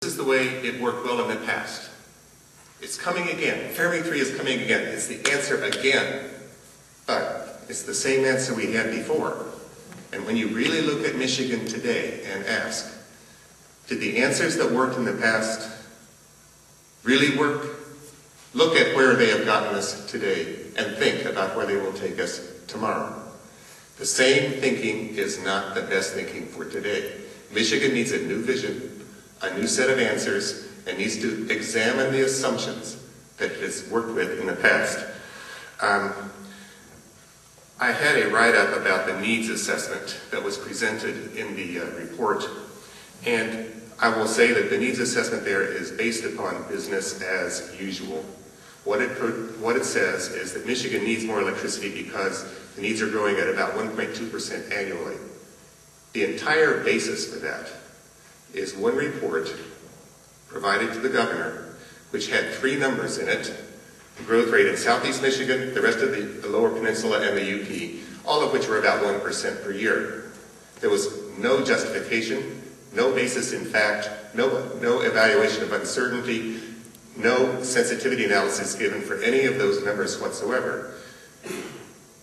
is the way it worked well in the past. It's coming again. Fermi 3 is coming again. It's the answer again. But it's the same answer we had before. And when you really look at Michigan today and ask, did the answers that worked in the past really work? Look at where they have gotten us today and think about where they will take us tomorrow. The same thinking is not the best thinking for today. Michigan needs a new vision, a new set of answers, and needs to examine the assumptions that it has worked with in the past. I had a write-up about the needs assessment that was presented in the report, and I will say that the needs assessment there is based upon business as usual. What it says is that Michigan needs more electricity because the needs are growing at about 1.2% annually. The entire basis for that is one report provided to the governor, which had 3 numbers in it: the growth rate in Southeast Michigan, the rest of the Lower Peninsula, and the UP, all of which were about 1% per year. There was no justification, no basis in fact, no evaluation of uncertainty, no sensitivity analysis given for any of those numbers whatsoever.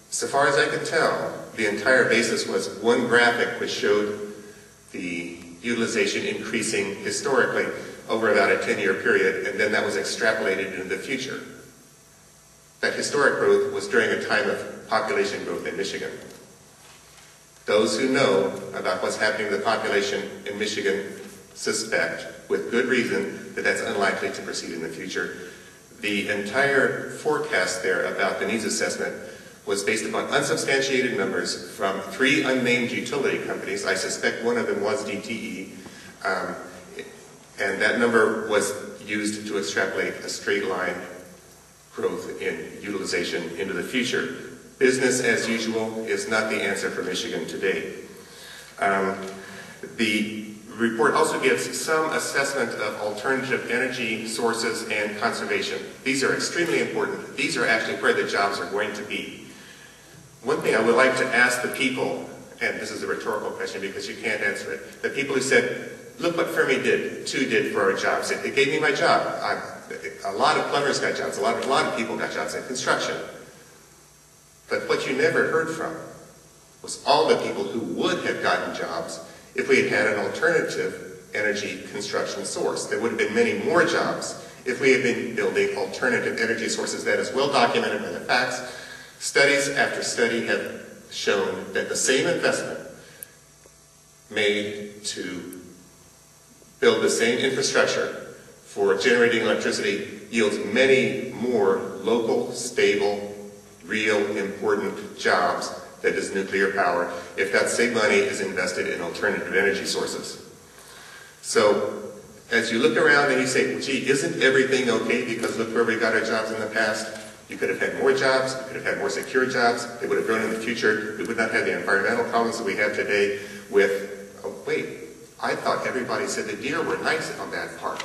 So far as I could tell, the entire basis was one graphic which showed the utilization increasing historically over about a 10-year period, and then that was extrapolated into the future. That historic growth was during a time of population growth in Michigan. Those who know about what's happening to the population in Michigan suspect, with good reason, that that's unlikely to proceed in the future. The entire forecast there about the needs assessment was based upon unsubstantiated numbers from 3 unnamed utility companies. I suspect one of them was DTE, and that number was used to extrapolate a straight line growth in utilization into the future. Business as usual is not the answer for Michigan today. The report also gives some assessment of alternative energy sources and conservation. These are extremely important. These are actually where the jobs are going to be. One thing I would like to ask the people, and this is a rhetorical question because you can't answer it, the people who said, look what Fermi 2 did for our jobs. It gave me my job. A lot of plumbers got jobs. A lot of people got jobs in construction. But what you never heard from was all the people who would have gotten jobs if we had had an alternative energy construction source. There would have been many more jobs if we had been building alternative energy sources. That is well documented by the facts. Studies after study have shown that the same investment made to build the same infrastructure for generating electricity yields many more local, stable, real, important jobs that is nuclear power if that same money is invested in alternative energy sources. So as you look around and you say, well, gee, isn't everything okay because look where we got our jobs in the past? You could have had more jobs, you could have had more secure jobs, they would have grown in the future, we would not have the environmental problems that we have today with, oh wait, I thought everybody said the deer were nice on that part.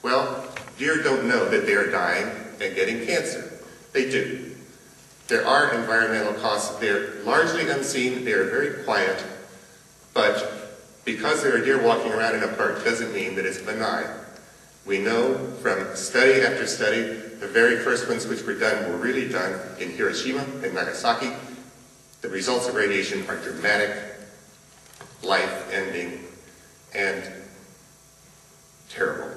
Well, deer don't know that they are dying and getting cancer. They do. There are environmental costs. They're largely unseen. They are very quiet. But because there are deer walking around in a park doesn't mean that it's benign. We know from study after study, the very first ones which were done were really done in Hiroshima and Nagasaki. The results of radiation are dramatic, life-ending, and terrible.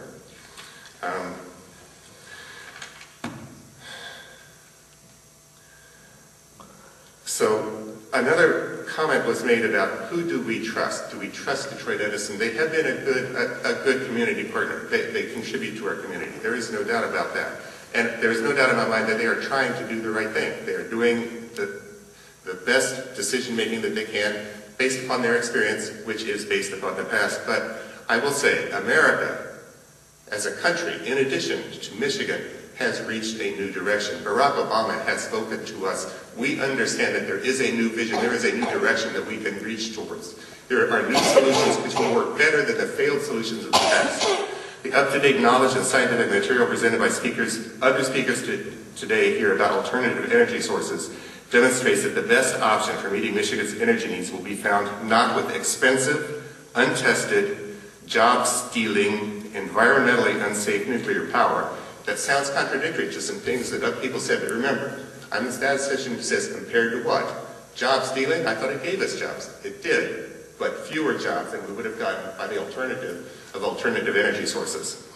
So another comment was made about who do we trust? Do we trust Detroit Edison? They have been a good community partner. They contribute to our community. There is no doubt about that. And there is no doubt in my mind that they are trying to do the right thing. They are doing the best decision-making that they can based upon their experience, which is based upon the past. But I will say, America, as a country, in addition to Michigan, has reached a new direction. Barack Obama has spoken to us. We understand that there is a new vision, there is a new direction that we can reach towards. There are new solutions which will work better than the failed solutions of the past. The up-to-date knowledge and scientific material presented by other speakers today here about alternative energy sources demonstrates that the best option for meeting Michigan's energy needs will be found not with expensive, untested, job-stealing, environmentally unsafe nuclear power. That sounds contradictory to some things that other people said, but remember, I'm the statistician who says compared to what? Job stealing? I thought it gave us jobs. It did, but fewer jobs than we would have gotten by the alternative of alternative energy sources.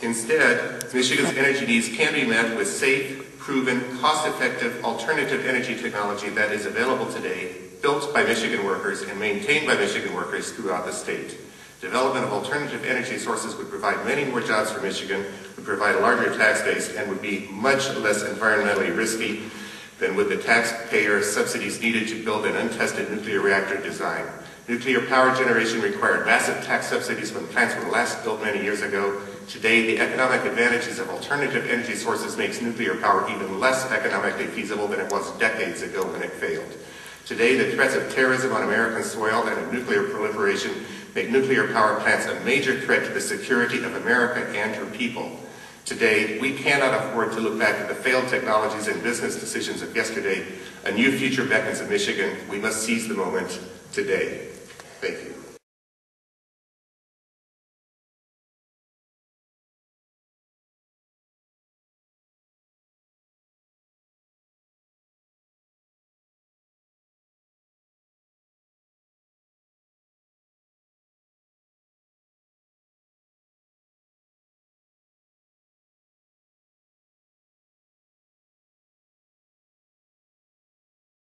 Instead, Michigan's energy needs can be met with safe, proven, cost-effective alternative energy technology that is available today, built by Michigan workers and maintained by Michigan workers throughout the state. Development of alternative energy sources would provide many more jobs for Michigan, would provide a larger tax base, and would be much less environmentally risky than would the taxpayer subsidies needed to build an untested nuclear reactor design. Nuclear power generation required massive tax subsidies when plants were last built many years ago. Today, the economic advantages of alternative energy sources makes nuclear power even less economically feasible than it was decades ago when it failed. Today, the threats of terrorism on American soil and of nuclear proliferation make nuclear power plants a major threat to the security of America and her people. Today, we cannot afford to look back at the failed technologies and business decisions of yesterday. A new future beckons of Michigan. We must seize the moment today. Thank you.